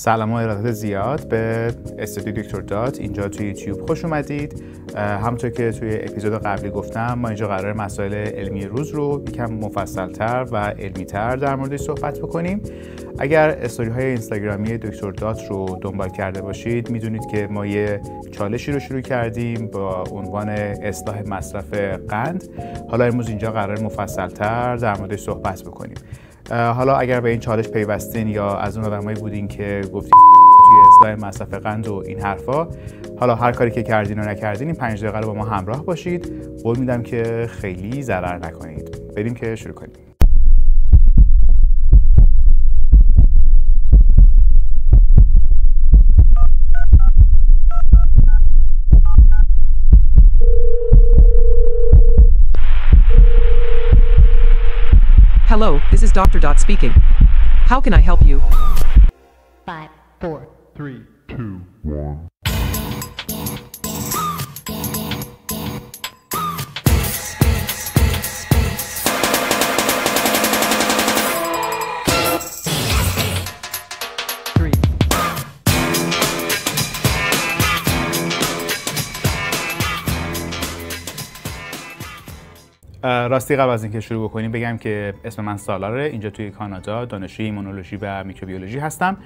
سلام و ارادت زیاد به استودیو دکتر دات. اینجا توی یوتیوب خوش اومدید. همونطور که توی اپیزود قبلی گفتم، ما اینجا قرار مسائل علمی روز رو یکم مفصل‌تر و علمی‌تر در موردش صحبت بکنیم. اگر استوری‌های اینستاگرامی دکتر دات رو دنبال کرده باشید، میدونید که ما یه چالشی رو شروع کردیم با عنوان اصلاح مصرف قند. حالا امروز اینجا قرار مفصل‌تر در موردش صحبت بکنیم. حالا اگر به این چالش پیوستین یا از اون آدمایی بودین که گفتین توی اصلاح مصرف قند و این حرفا، حالا هر کاری که کردین و نکردین این 5 دقیقه رو با ما همراه باشید. قول میدم که خیلی ضرر نکنید. بریم که شروع کنیم. Hello, this is Dr. Dot speaking. How can I help you? 5, 4, 3, 2, 1. راستی قبل از اینکه شروع بکنیم بگم که اسم من سالاره. اینجا توی کانادا دانشجوی ایمونولوژی و میکروبیولوژی هستم.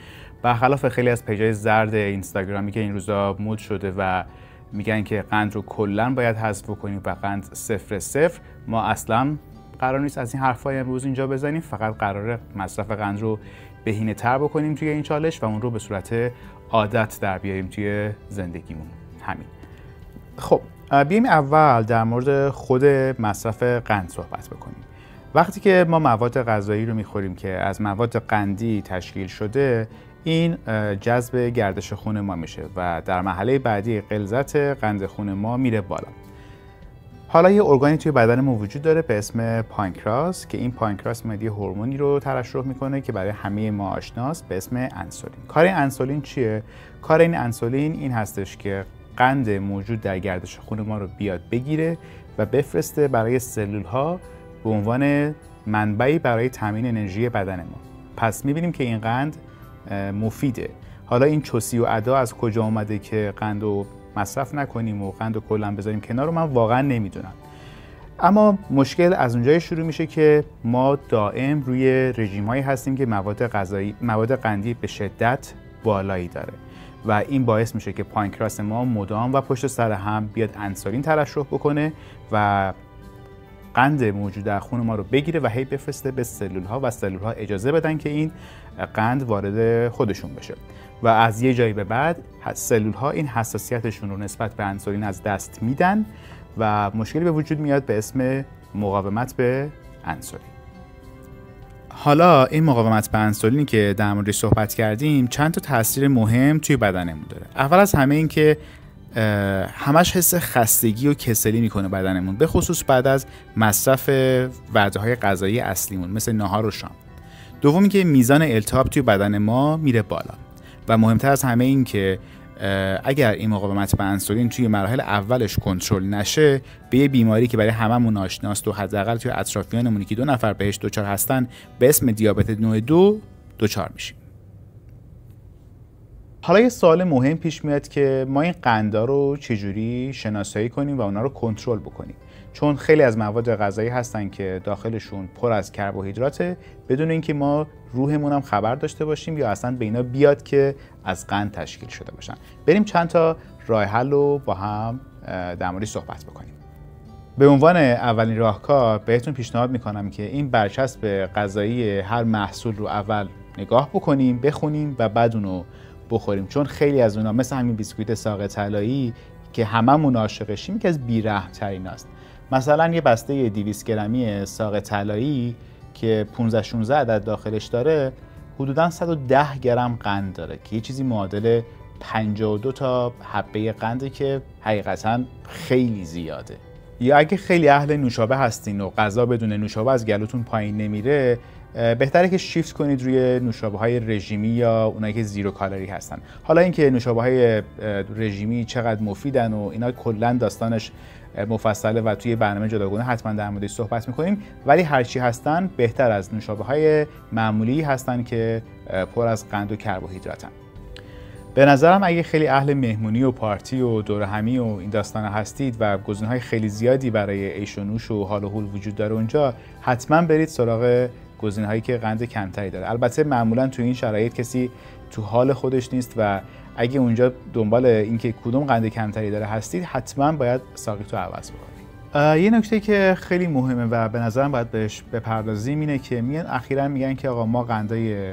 برخلاف خیلی از پیج‌های زرد اینستاگرامی که این روزا مود شده و میگن که قند رو کلاً باید حذف بکنیم و قند 0، ما اصلاً قرار نیست از این حرفای امروز اینجا بزنیم. فقط قراره مصرف قند رو بهینه‌تر بکنیم توی این چالش و اون رو به صورت عادت در بیاریم توی زندگیمون. همین. خب بیایم اول در مورد خود مصرف قند صحبت بکنیم. وقتی که ما مواد غذایی رو میخوریم که از مواد قندی تشکیل شده، این جذب گردش خون ما میشه و در مرحله بعدی غلظت قند خون ما میره بالا. حالا یه ارگانی توی بدن ما وجود داره به اسم پانکراس که این پانکراس میاد یه هورمونی رو ترشح میکنه که برای همه ما آشناست به اسم انسولین. کار انسولین چیه؟ کار این انسولین این هستش که قند موجود در گردش خون ما رو بیاد بگیره و بفرسته برای سلول ها به عنوان منبعی برای تامین انرژی بدن ما. پس میبینیم که این قند مفیده. حالا این چوسی و ادا از کجا اومده که قند رو مصرف نکنیم و قند رو کلا بذاریم کنار رو من واقعا نمیدونم. اما مشکل از اونجای شروع میشه که ما دائم روی رژیم هایی هستیم که مواد قندی به شدت بالایی داره و این باعث میشه که پانکراس ما مدام و پشت سر هم بیاد انسولین ترشح بکنه و قند موجود در خون ما رو بگیره و هی بفرسته به سلول ها و سلول ها اجازه بدن که این قند وارد خودشون بشه و از یه جایی به بعد سلول ها این حساسیتشون رو نسبت به انسولین از دست میدن و مشکلی به وجود میاد به اسم مقاومت به انسولین. حالا این مقاومت به انسولینی که در موردش صحبت کردیم چند تا تاثیر مهم توی بدنمون داره. اول از همه این که همش حس خستگی و کسلی میکنه بدنمون، به خصوص بعد از مصرف وعده‌های غذایی اصلیمون مثل ناهار و شام. دومی که میزان التهاب توی بدن ما میره بالا و مهمتر از همه این که اگر این مقاومت به انسولین توی مراحل اولش کنترل نشه، به یه بیماری که برای هممون آشناست و حداقل توی اطرافیانمون که 2 نفر بهش دچار هستن به اسم دیابت نوع 2 دچار میشیم. حالا یه سوال مهم پیش میاد که ما این قندا رو چجوری شناسایی کنیم و اونا رو کنترل بکنیم، چون خیلی از مواد غذایی هستن که داخلشون پر از کربوهیدراته بدون اینکه ما روحمون هم خبر داشته باشیم یا اصلا به اینا بیاد که از قند تشکیل شده باشن. بریم چند تا راه حل رو با هم در موردش صحبت بکنیم. به عنوان اولین راهکار بهتون پیشنهاد میکنم که این برچسب غذایی هر محصول رو اول نگاه بکنیم، بخونیم و بعد اونو بخوریم، چون خیلی از اونا مثل همین بیسکویت ساق طلایی که هممون عاشقشیم که از بی‌رحم‌ترین است. مثلا یه بسته 200 گرمی ساق طلایی که 15-16 عدد داخلش داره حدوداً 110 گرم قند داره که یه چیزی معادل 52 تا حبه قنده که حقیقتاً خیلی زیاده. یا اگه خیلی اهل نوشابه هستین و غذا بدون نوشابه از گلوتون پایین نمیره، بهتره که شیفت کنید روی نوشابه‌های رژیمی یا اونایی که زیرو کالری هستن. حالا اینکه نوشابه‌های رژیمی چقدر مفیدن و اینا کلاً داستانش مفصله و توی برنامه جداگانه حتما در موردش صحبت می‌کنیم، ولی هر چی هستن بهتر از نوشابه‌های معمولی هستن که پر از قند و کربوهیدراتن. به نظرم اگه خیلی اهل مهمونی و پارتی و دور همی و این داستانا هستید و گزینه‌های خیلی زیادی برای عیش و نوش و حال و هول وجود داره اونجا، حتما برید سراغ گزینه‌هایی که قند کمتری داره. البته معمولا تو این شرایط کسی تو حال خودش نیست و اگه اونجا دنبال اینکه کدوم قند کمتری داره هستید، حتما باید ساقیتو عوض بکنید. یه نکته که خیلی مهمه و به نظرم باید بهش بپردازیم اینه که اخیراً میگن که آقا ما قندای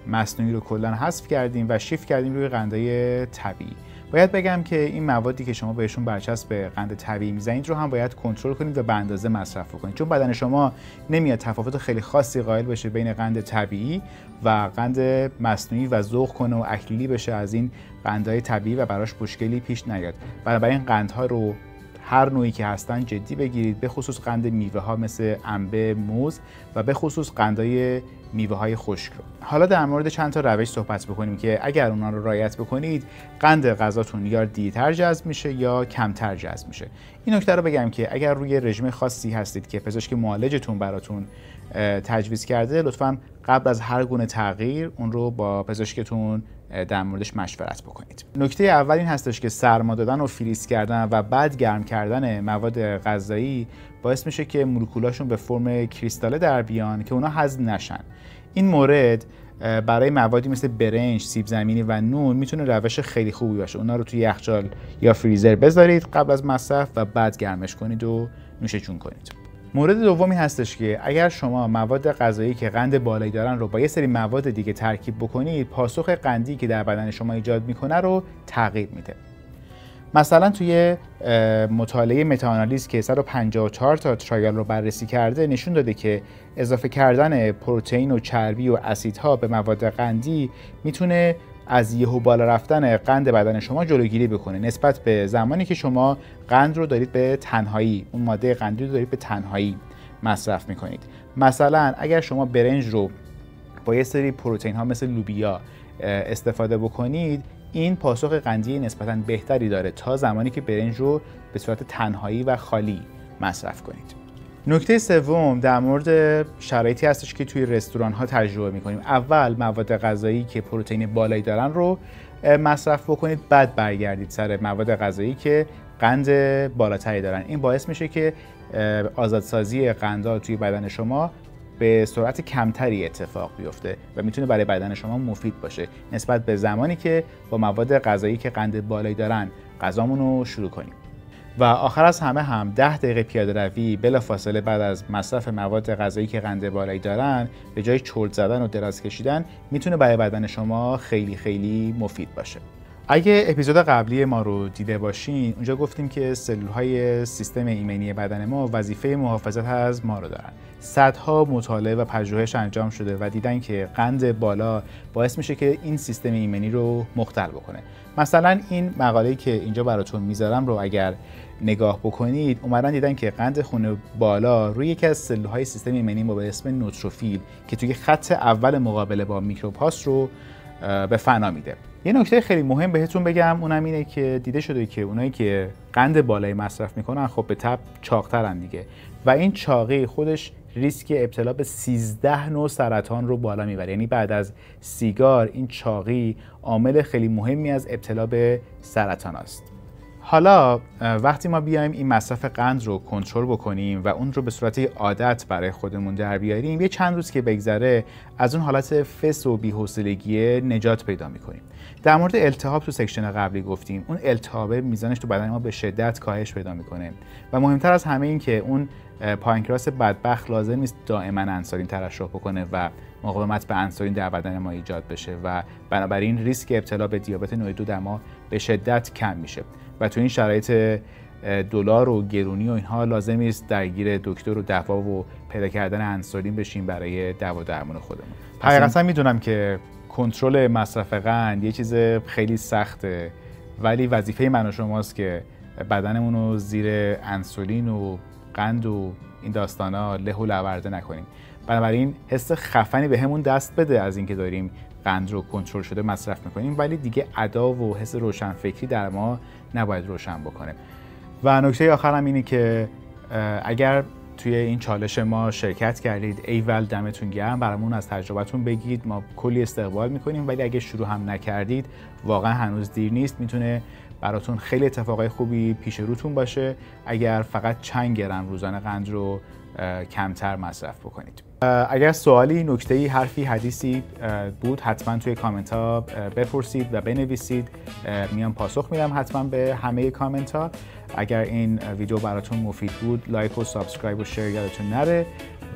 مصنوعی رو کلاً حذف کردیم و شیفت کردیم روی قندای طبیعی. باید بگم که این موادی که شما بهشون برچسب قند طبیعی میزنید رو هم باید کنترل کنید و به اندازه مصرف کنید، چون بدن شما نمیاد تفاوت خیلی خاصی قائل بشه بین قند طبیعی و قند مصنوعی و ذوق کنه و اکلیلی بشه از این قندهای طبیعی و براش مشکلی پیش نیاد. بنابراین قندها رو هر نوعی که هستن جدی بگیرید، به خصوص قند میوه ها مثل انبه، موز و به خصوص قندهای میوه های خشک رو. حالا در مورد چند تا روش صحبت بکنیم که اگر اونا رو رعایت بکنید قند غذاتون یا دیرتر جذب میشه یا کمتر جذب میشه. این نکته رو بگم که اگر روی رژیم خاصی هستید که پزشک معالجتون براتون تجویز کرده، لطفاً قبل از هر گونه تغییر اون رو با پزشکتون در موردش مشورت بکنید. نکته اول این هستش که سرما دادن و فریز کردن و بعد گرم کردن مواد غذایی باعث میشه که مولکولاشون به فرم کریستاله در بیان که اونا هضم نشن. این مورد برای موادی مثل برنج، سیب زمینی و نون میتونه روش خیلی خوبی باشه. اونا رو توی یخچال یا فریزر بذارید قبل از مصرف و بعد گرمش کنید و نوش جون کنید. مورد دومی هستش که اگر شما مواد غذایی که قند بالایی دارن رو با یه سری مواد دیگه ترکیب بکنید، پاسخ قندی که در بدن شما ایجاد میکنه رو تغییر میده. مثلا توی مطالعه متاآنالیز که 154 تا ترایال رو بررسی کرده نشون داده که اضافه کردن پروتئین و چربی و اسیدها به مواد قندی میتونه از یهو بالا رفتن قند بدن شما جلوگیری بکنه نسبت به زمانی که شما قند رو دارید به تنهایی، اون ماده قندی رو دارید به تنهایی مصرف میکنید. مثلا اگر شما برنج رو با یه سری پروتئین ها مثل لوبیا استفاده بکنید، این پاسخ قندی نسبتاً بهتری داره تا زمانی که برنج رو به صورت تنهایی و خالی مصرف کنید. نکته سوم در مورد شرایطی هستش که توی رستوران ها تجربه میکنیم. اول مواد غذایی که پروتئین بالایی دارن رو مصرف بکنید، بعد برگردید سر مواد غذایی که قند بالاتری دارن. این باعث میشه که آزادسازی قندها توی بدن شما به سرعت کمتری اتفاق بیفته و میتونه برای بدن شما مفید باشه نسبت به زمانی که با مواد غذایی که قند بالایی دارن غذامون رو شروع کنیم. و آخر از همه هم 10 دقیقه پیاده روی بلافاصله بعد از مصرف مواد غذایی که قند بالایی دارن به جای چرت زدن و دراز کشیدن میتونه برای بدن شما خیلی خیلی مفید باشه. اگه اپیزود قبلی ما رو دیده باشین، اونجا گفتیم که سلول‌های سیستم ایمنی بدن ما وظیفه محافظت از ما رو دارن. صدها مطالعه و پژوهش انجام شده و دیدن که قند بالا باعث میشه که این سیستم ایمنی رو مختل بکنه. مثلا این مقاله‌ای که اینجا براتون میذارم رو اگر نگاه بکنید، اومدن دیدن که قند خون بالا روی یکی از سلول‌های سیستم ایمنی ما به اسم نوتروفیل که توی خط اول مقابله با میکروب هاست رو به فنا میده. یه نکته خیلی مهم بهتون بگم، اونم اینه که دیده شده که اونایی که قند بالایی مصرف میکنن خب به طب چاق‌ترن دیگه و این چاقی خودش ریسک ابتلا به 13 نوع سرطان رو بالا میبره. یعنی بعد از سیگار این چاقی عامل خیلی مهمی از ابتلا به سرطان است. حالا وقتی ما بیایم این مصرف قند رو کنترل بکنیم و اون رو به صورت عادت برای خودمون در بیاریم، یه چند روز که بگذره از اون حالت فس و بی‌حوصلگی نجات پیدا میکنیم. در مورد التهاب تو سکشن قبلی گفتیم، اون التهاب میزانش تو بدن ما به شدت کاهش پیدا میکنه و مهمتر از همه این که اون پانکراس بدبخت لازم نیست دائما انسولین ترشح بکنه و مقاومت به انسولین در بدن ما ایجاد بشه و بنابراین ریسک ابتلا به دیابت نوع 2 در ما به شدت کم میشه و تو این شرایط دلار و گرونی و اینها لازم نیست درگیر دکتر و دوا و پیدا کردن انسولین بشیم برای دوا درمان خودمون. حقیقتا میدونم که کنترل مصرف قند یه چیز خیلی سخته، ولی وظیفه من و شماست که بدنمون رو زیر انسولین و قند و این داستانا له و لورده نکنیم. بنابراین حس خفنی به همون دست بده از اینکه داریم قند رو کنترل شده مصرف میکنیم، ولی دیگه ادا و حس روشنفکری در ما نباید روشن بکنه. و نکته آخرم اینه که اگر توی این چالش ما شرکت کردید. ایول دمتون گرم، برامون از تجربتون بگید، ما کلی استقبال میکنیم. ولی اگه شروع هم نکردید واقعا هنوز دیر نیست، میتونه براتون خیلی اتفاقای خوبی پیش روتون باشه اگر فقط چند گرم روزانه قند رو کمتر مصرف بکنید. اگر سوالی، نکته‌ای، حرفی، حدیثی بود حتما توی کامنت ها بپرسید و بنویسید. میام پاسخ میدم حتما به همه کامنت ها. اگر این ویدیو براتون مفید بود لایک و سابسکرایب و شیر یادتون نره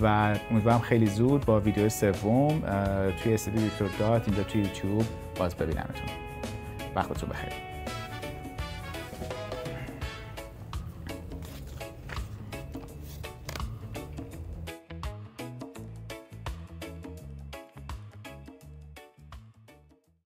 و امیدوارم خیلی زود با ویدیو سوم توی استودیو دکتر دات اینجا توی یوتیوب باز ببینمتون. وقتتون بخیر.